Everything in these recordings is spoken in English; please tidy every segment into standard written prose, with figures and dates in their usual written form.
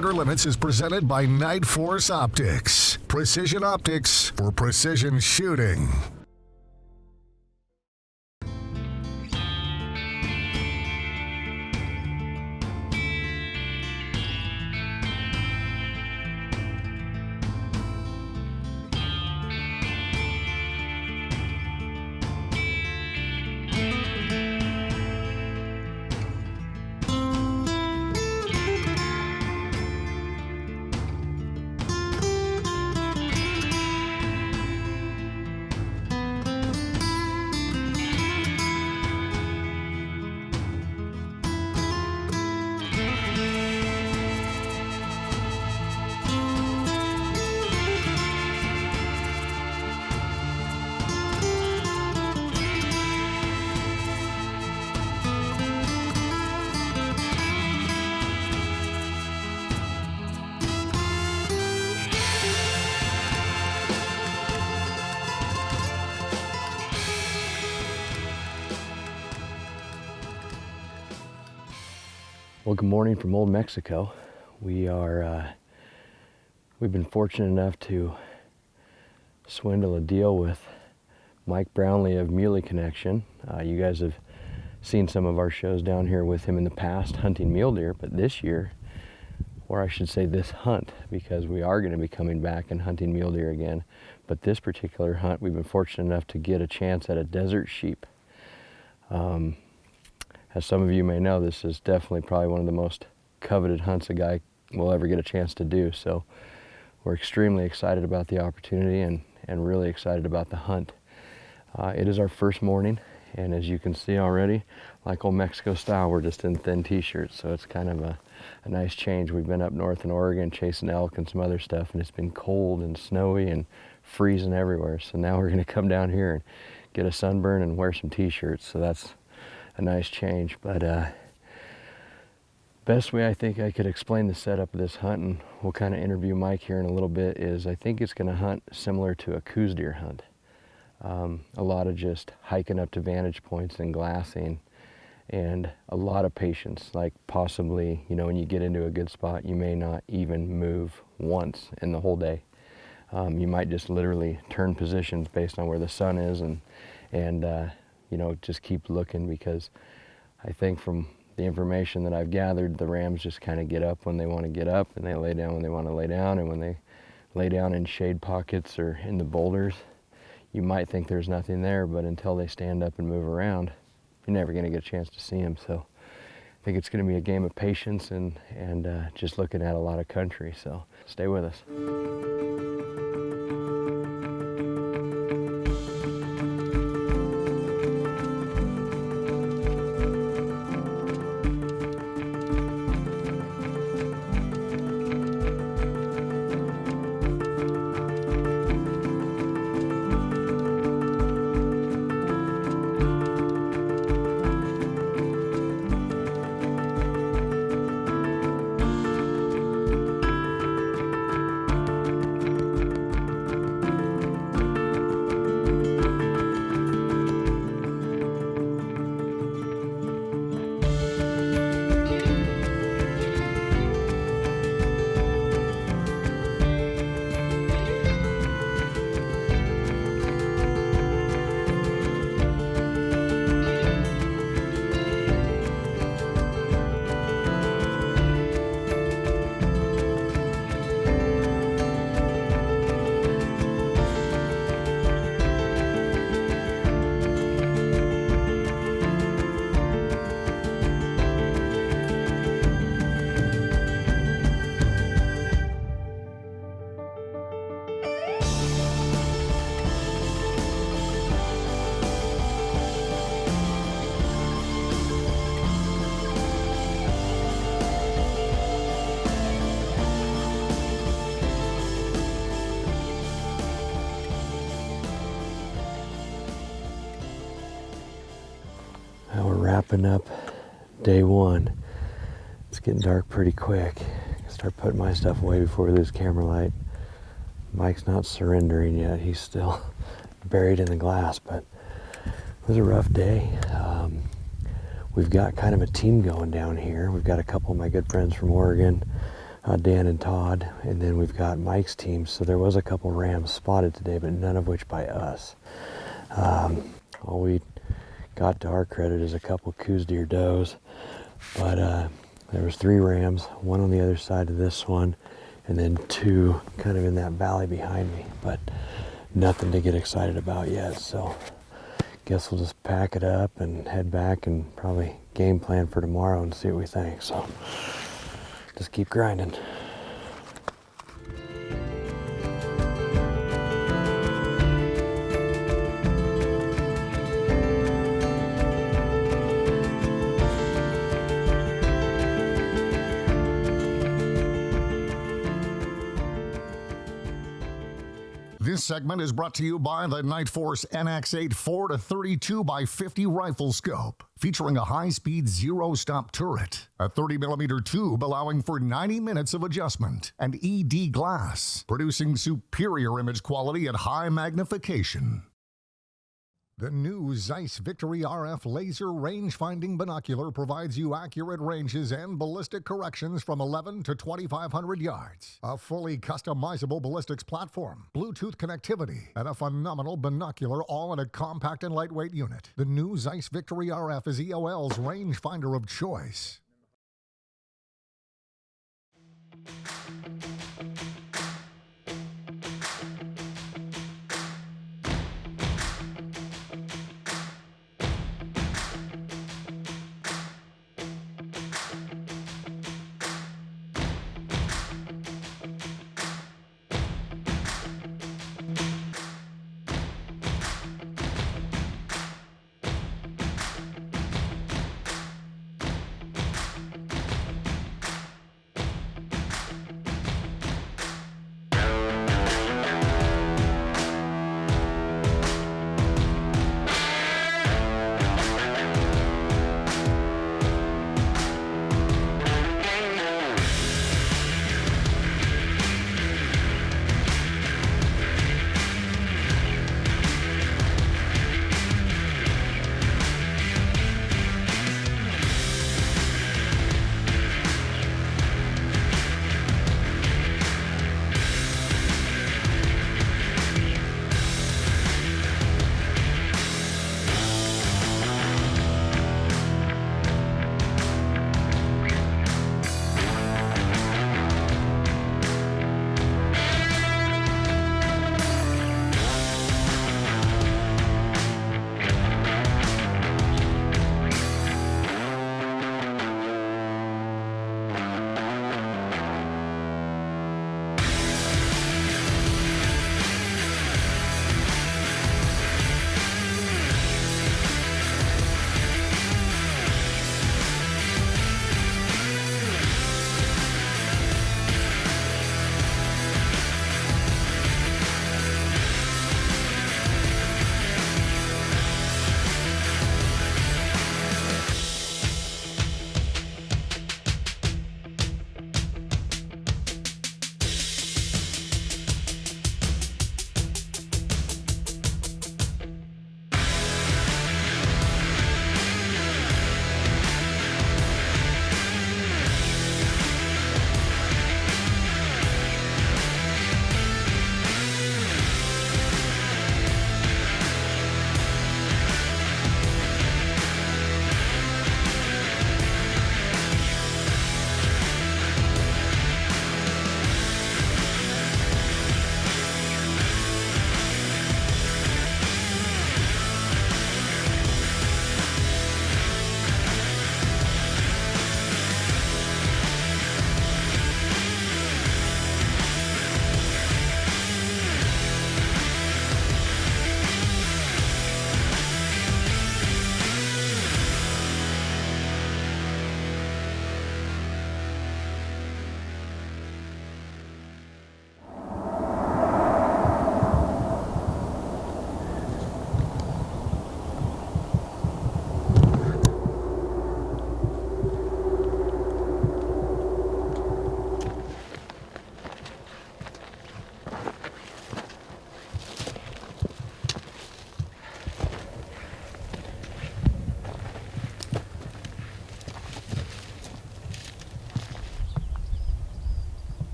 Outer Limits is presented by Night Force Optics. Precision optics for precision shooting. Well, good morning from Old Mexico. We've been fortunate enough to swindle a deal with Mike Brownlee of Muley Connection. You guys have seen some of our shows down here with him in the past, hunting mule deer, but this year, or I should say this hunt, because we are going to be coming back and hunting mule deer again, but this particular hunt, we've been fortunate enough to get a chance at a desert sheep. As some of you may know, this is definitely probably one of the most coveted hunts a guy will ever get a chance to do. So we're extremely excited about the opportunity and really excited about the hunt. It is our first morning, and as you can see already, like Old Mexico style, we're just in thin t-shirts, so it's kind of a nice change. We've been up north in Oregon chasing elk and some other stuff, and it's been cold and snowy and freezing everywhere. So now we're going to come down here and get a sunburn and wear some t-shirts, so that's a nice change. But best way I think I could explain the setup of this hunt, and we'll kind of interview Mike here in a little bit, is I think it's going to hunt similar to a coos deer hunt. A lot of just hiking up to vantage points and glassing, and a lot of patience. Like possibly, you know, when you get into a good spot, you may not even move once in the whole day. You might just literally turn positions based on where the sun is, and you know, just keep looking, because I think from the information that I've gathered, the rams just kind of get up when they want to get up, and they lay down when they want to lay down, and when they lay down in shade pockets or in the boulders, you might think there's nothing there, but until they stand up and move around, you're never going to get a chance to see them. So I think it's going to be a game of patience and just looking at a lot of country. So stay with us. Now we're wrapping up day one. It's getting dark pretty quick. Start putting my stuff away before we lose camera light. Mike's not surrendering yet. He's still buried in the glass, but it was a rough day. We've got kind of a team going down here. We've got a couple of my good friends from Oregon, Dan and Todd, and then we've got Mike's team. So there was a couple rams spotted today, but none of which by us. All we got to our credit is a couple coos deer does, but there was 3 rams, one on the other side of this one, and then 2 kind of in that valley behind me, but nothing to get excited about yet. So guess we'll just pack it up and head back and probably game plan for tomorrow and see what we think. So just keep grinding. This segment is brought to you by the Night Force NX8 4-32x50 rifle scope, featuring a high-speed zero-stop turret, a 30mm tube allowing for 90 minutes of adjustment, and ED glass, producing superior image quality at high magnification. The new Zeiss Victory RF laser range-finding binocular provides you accurate ranges and ballistic corrections from 11 to 2,500 yards. A fully customizable ballistics platform, Bluetooth connectivity, and a phenomenal binocular all in a compact and lightweight unit. The new Zeiss Victory RF is EOL's rangefinder of choice.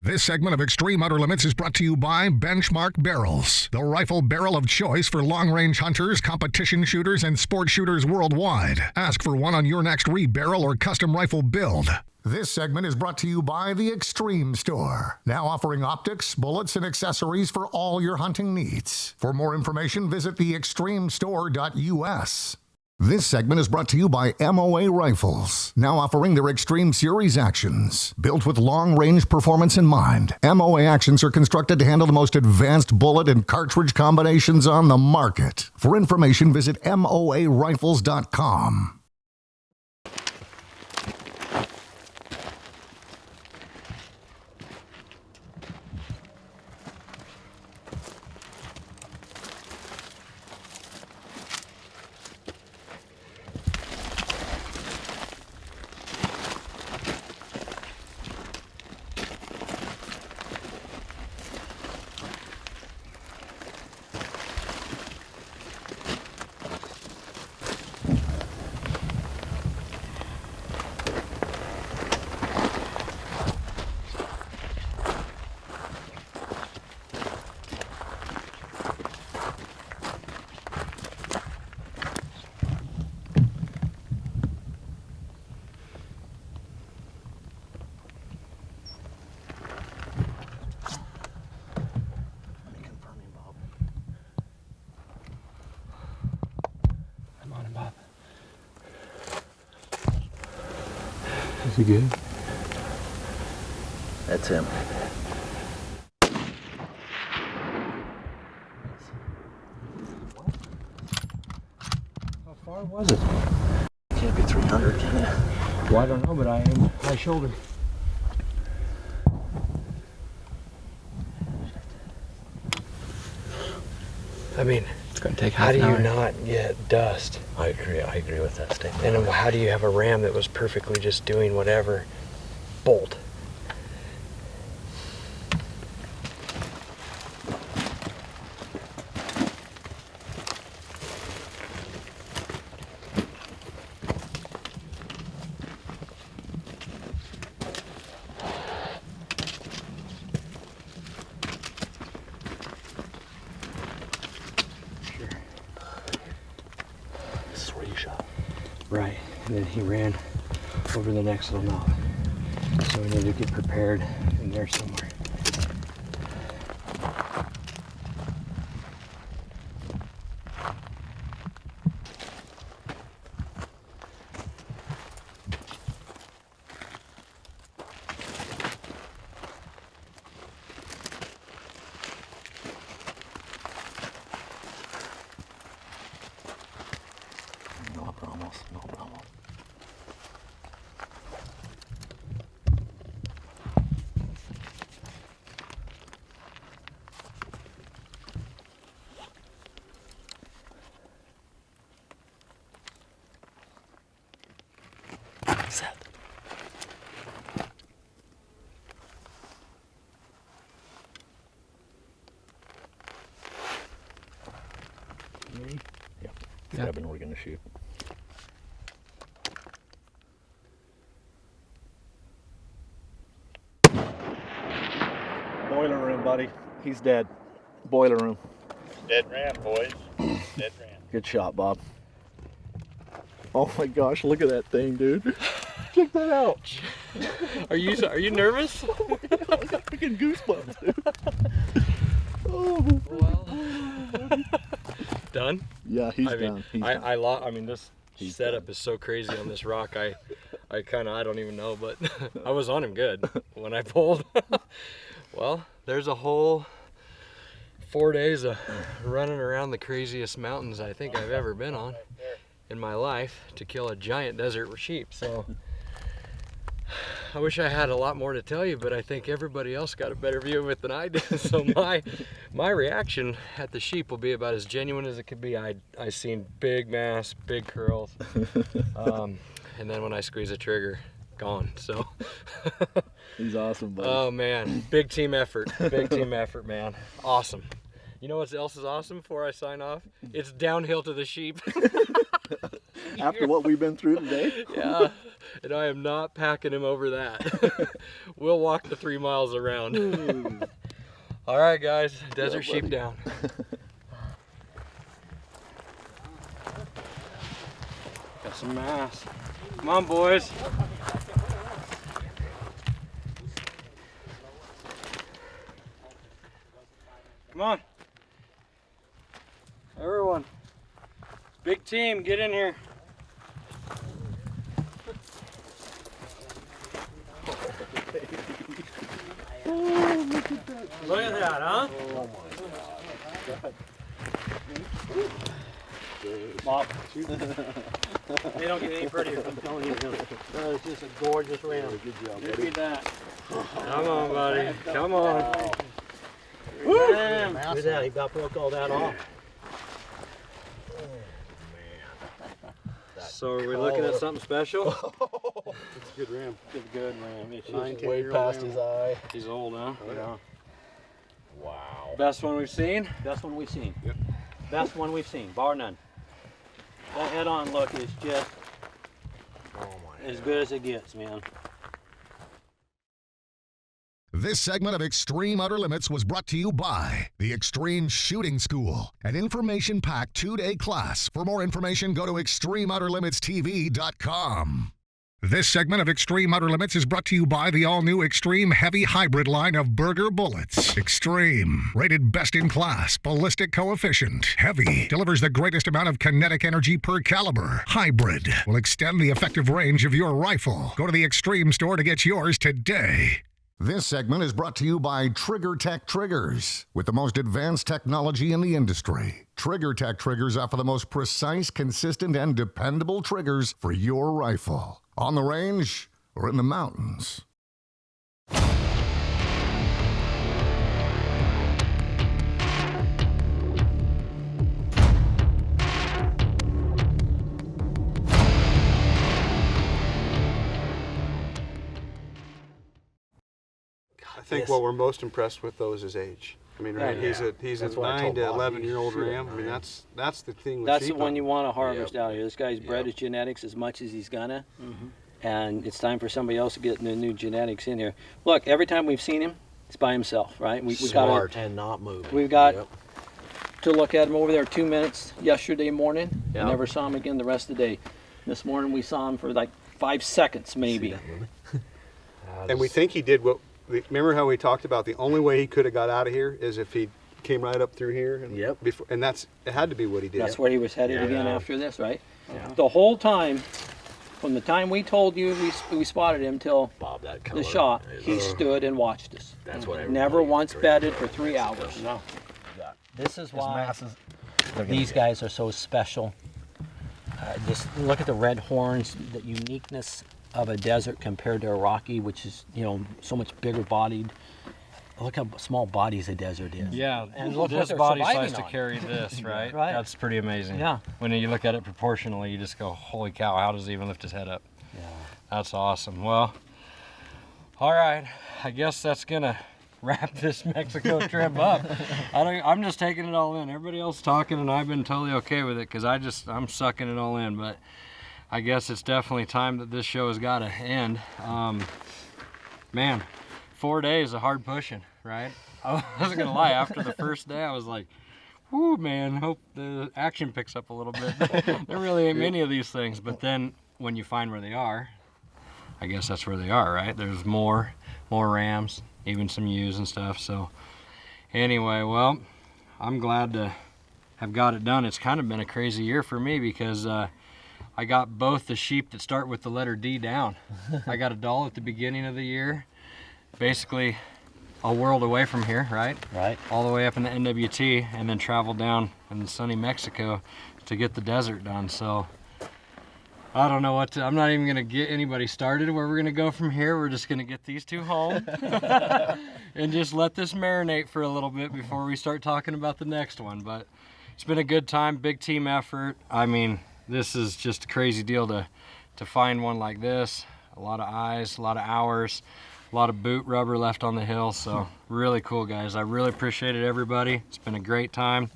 This segment of Extreme Outer Limits is brought to you by Benchmark Barrels, the rifle barrel of choice for long-range hunters, competition shooters, and sport shooters worldwide. Ask for one on your next rebarrel or custom rifle build. This segment is brought to you by the Extreme Store, now offering optics, bullets, and accessories for all your hunting needs. For more information, visit theextremestore.us. This segment is brought to you by MOA Rifles, now offering their Extreme Series actions. Built with long-range performance in mind, MOA actions are constructed to handle the most advanced bullet and cartridge combinations on the market. For information, visit moarifles.com. Is he good? That's him. How far was it? Can't be 300, can it? Well, I don't know, but I am high shoulder. I mean, It's going to take how half do an you hour. not get dust? I agree with that statement. And then how do you have a ram that was perfectly just doing whatever? Bolt. This is where you shot. Right, and then he ran over the next little knob. So we need to get prepared in there somewhere. No problem. No problem. Set. Ready? Yep. Yeah. Grabbing, we're gonna shoot. Boiler room, buddy. He's dead. Boiler room. Dead ram, boys. Dead ram. Good shot, Bob. Oh my gosh, look at that thing, dude. Check that out. Are you nervous? I got freaking goosebumps, dude. Oh, Well, done. yeah, he's I mean, down. He's down. I mean, this He's setup done. is so crazy on this rock. I don't even know, but I was on him good when I pulled. Well, there's a whole 4 days of running around the craziest mountains I think I've ever been on in my life to kill a giant desert sheep. So I wish I had a lot more to tell you, but I think everybody else got a better view of it than I did. So my reaction at the sheep will be about as genuine as it could be. I seen big mass, big curls, and then when I squeeze the trigger, gone. So He's awesome, buddy. oh man, big team effort, man. Awesome. You know what else is awesome before I sign off? It's downhill to the sheep. After what we've been through today. Yeah. and I am not packing him over that. We'll walk the 3 miles around. All right, guys, Desert Sheep down. Got some mass. Come on, boys. Come on. Everyone. Big team, get in here. Look at that, huh? Oh my God. Bob. They don't get any prettier, I'm telling you. That is just a gorgeous ram. Good job, Look buddy. at that. Come on, buddy. Come on. Wow. Woo! Look at that, he about broke all that off. So are we looking at something special? It's a good ram. It's a good ram. It's Nine, just 10 way year old past ram. his eye. He's old, huh? Oh, yeah. Wow. Best one we've seen? Best one we've seen. Yep. Best one we've seen, bar none. That head-on look is just as good as it gets, man. This segment of Extreme Outer Limits was brought to you by the Extreme Shooting School, an information-packed 2-day class. For more information, go to extremeouterlimitstv.com. This segment of Extreme Outer Limits is brought to you by the all-new Extreme Heavy Hybrid line of Burger bullets. Extreme, rated best in class, ballistic coefficient. Heavy, delivers the greatest amount of kinetic energy per caliber. Hybrid, will extend the effective range of your rifle. Go to the Extreme store to get yours today. This segment is brought to you by Trigger Tech Triggers. With the most advanced technology in the industry, Trigger Tech Triggers offer the most precise, consistent, and dependable triggers for your rifle. On the range or in the mountains. I think what we're most impressed with though is his age. I mean, right? Yeah. He's a That's what I 9 told to Bob. 11-year-old He's ram. I mean, shooting, that's the thing with That's the sheep one hunting. you want to harvest out here. This guy's bred Yep. his genetics as much as he's gonna. And it's time for somebody else to get the new genetics in here. Look, every time we've seen him, he's by himself, right? We've got Smart and not moving. We've got Yep. to look at him over there 2 minutes yesterday morning. Yep. We never saw him again the rest of the day. This morning we saw him for like 5 seconds maybe. And we think he did what. Remember how we talked about the only way he could have got out of here is if he came right up through here. And Yep. Before, and it had to be what he did. That's where he was headed Yeah. again after this, right? The whole time, from the time we told you we spotted him till Bob, that color the shot, is- he stood and watched us. That's what Never everybody once agrees. bedded for 3 hours. No. This is why these guys are so special. Just look at the red horns, the uniqueness of a desert compared to a Rocky, which is, so much bigger bodied. Look how small bodies a desert is. Yeah, And look what this they're body surviving size to on. carry this, right? Right. That's pretty amazing. Yeah. When you look at it proportionally, you just go, holy cow, how does he even lift his head up? Yeah. That's awesome. Well, all right, I guess that's gonna wrap this Mexico trip up. I'm just taking it all in. Everybody else talking, and I've been totally okay with it because I'm sucking it all in. But I guess it's definitely time that this show has got to end. Man, 4 days of hard pushing, right? I wasn't gonna lie. After the first day, I was like, "Whoo, man! Hope the action picks up a little bit." There really ain't many of these things, but then when you find where they are, I guess that's where they are, right? There's more rams, even some ewes and stuff. So anyway, well, I'm glad to have got it done. It's kind of been a crazy year for me because I got both the sheep that start with the letter D down. I got a doll at the beginning of the year, basically a world away from here, right? Right. All the way up in the NWT, and then traveled down in sunny Mexico to get the desert done. So I don't know what to, I'm not even gonna get anybody started where we're gonna go from here. We're just gonna get these two home and just let this marinate for a little bit before we start talking about the next one. But it's been a good time, big team effort. I mean, this is just a crazy deal to find one like this. A lot of eyes, a lot of hours, a lot of boot rubber left on the hill. So really cool, guys. I really appreciate it, everybody. It's been a great time.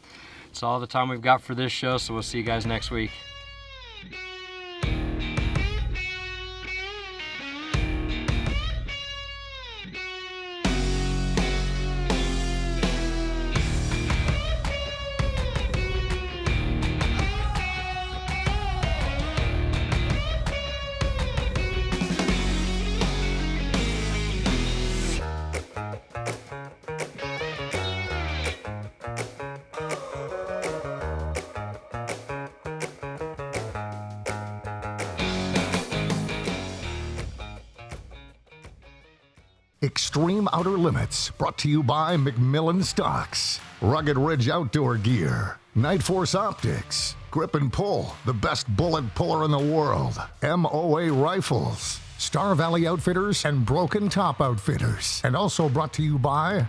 It's all the time we've got for this show, so we'll see you guys next week. Extreme Outer Limits, brought to you by McMillan Stocks. Rugged Ridge Outdoor Gear. Night Force Optics. Grip and Pull, the best bullet puller in the world. MOA Rifles. Star Valley Outfitters and Broken Top Outfitters. And also brought to you by